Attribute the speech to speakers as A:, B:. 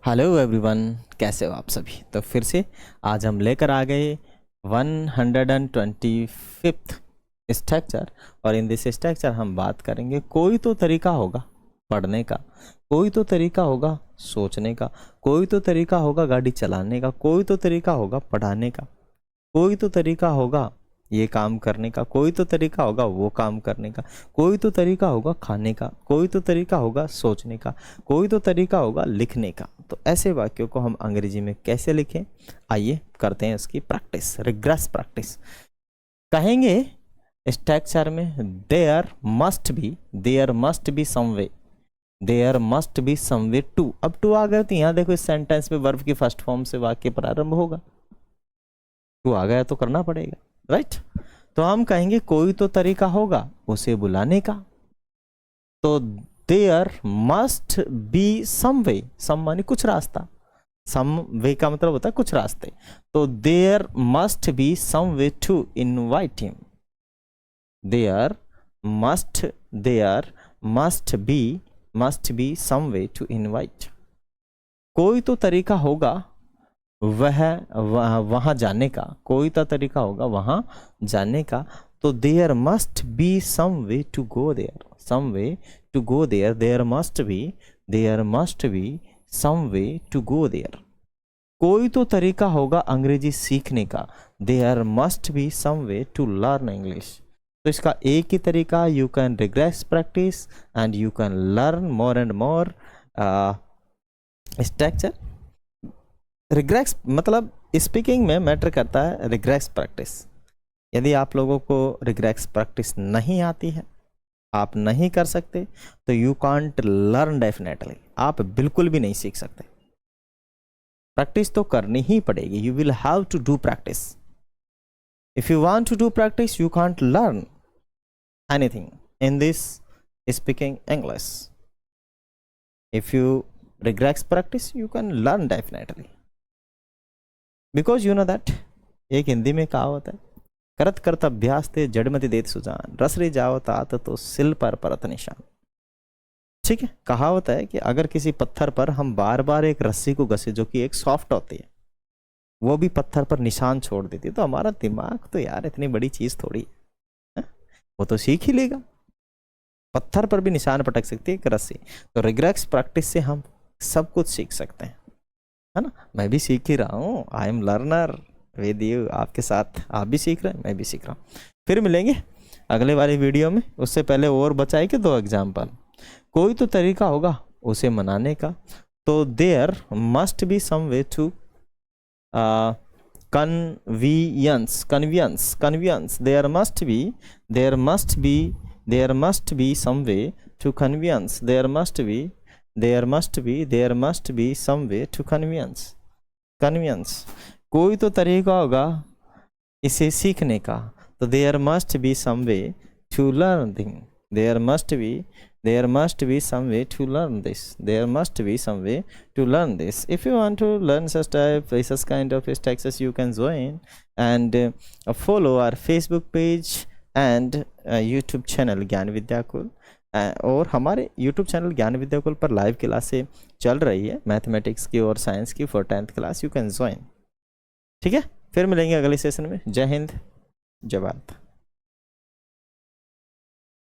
A: Hello everyone, कैसे हो आप सभी। तो फिर से आज हम लेकर आ गए 125th स्ट्रक्चर। और इन दिस स्ट्रक्चर हम बात करेंगे कोई तो तरीका होगा पढ़ने का, कोई तो तरीका होगा सोचने का, कोई तो तरीका होगा गाड़ी चलाने का, कोई तो तरीका होगा पढ़ाने का, कोई तो तरीका होगा ये काम करने का, कोई तो तरीका होगा वो काम करने का, कोई तो तरीका होगा खाने का, कोई तो तरीका होगा सोचने का, कोई तो तरीका होगा लिखने का। तो ऐसे वाक्यों को हम अंग्रेजी में कैसे लिखें, आइए करते हैं उसकी प्रैक्टिस, रिग्रेस प्रैक्टिस। कहेंगे स्ट्रक्चर में there must be some way, there must be some way to. अब टू आ गया तो यहाँ देखो इस सेंटेंस में वर्ब की फर्स्ट फॉर्म से वाक्य प्रारंभ होगा, टू आ गया तो करना पड़ेगा, राइट। तो हम कहेंगे कोई तो तरीका होगा उसे बुलाने का। तो देयर मस्ट बी सम वे, सम माने कुछ रास्ता, सम वे का मतलब होता है कुछ रास्ते। तो there must be some way to invite him, there must be some way to invite. कोई तो तरीका होगा वहां जाने का, कोई तो तरीका होगा वहां जाने का। तो there must be some way to go there, some way to go there, there must be some way to go there. कोई तो तरीका होगा अंग्रेजी सीखने का, there must be some way to learn English. तो इसका एक ही तरीका, you can rigorous practice and you can learn more and more structure. Rigorous मतलब स्पीकिंग में मैटर करता है रिग्रेस प्रैक्टिस। यदि आप लोगों को रिग्रेस प्रैक्टिस नहीं आती है, आप नहीं कर सकते, तो यू कांट लर्न डेफिनेटली, आप बिल्कुल भी नहीं सीख सकते। प्रैक्टिस तो करनी ही पड़ेगी, you will have to do practice. If you want to do practice you can't learn anything in this speaking English. If you rigorous practice you can learn definitely, because you know that. एक हिंदी में कहावत है, करत करत अभ्यास ते जड़मति देत सुजान, रस रे जाओ तात तो सिल पर परत निशान। ठीक है, कहावत है कि अगर किसी पत्थर पर हम बार बार एक रस्सी को घसे, जो कि एक सॉफ्ट होती है, वो भी पत्थर पर निशान छोड़ देती है, तो हमारा दिमाग तो यार इतनी बड़ी चीज थोड़ी है, वो तो सीख ही लेगा। पत्थर पर भी निशान पटक सकती है एक रस्सी। तो रिग्रेस प्रैक्टिस से हम सब कुछ सीख सकते हैं, है ना। मैं भी सीख ही रहा हूँ, I am learner with you, आपके साथ आप भी सीख रहे हैं, मैं भी सीख रहा हूँ। फिर मिलेंगे अगले वाली वीडियो में। उससे पहले और बचाए कि 2 एग्जाम्पल। कोई तो तरीका होगा उसे मनाने का, तो there must be some way to convenience, there must be some way to convenience, there must be some way to convenience. कोई तो तरीका होगा इसे सीखने का, तो there must be some way to learn thing, there must be some way to learn this, there must be some way to learn this. If you want to learn such kind of structures, you can join and follow our Facebook page and YouTube channel ज्ञान विद्याकुल। और हमारे YouTube channel ज्ञान विद्याकुल पर live क्लासें चल रही है mathematics की और साइंस की for 10th class, you can join. ठीक है, फिर मिलेंगे अगले सेशन में। जय हिंद, जय भारत।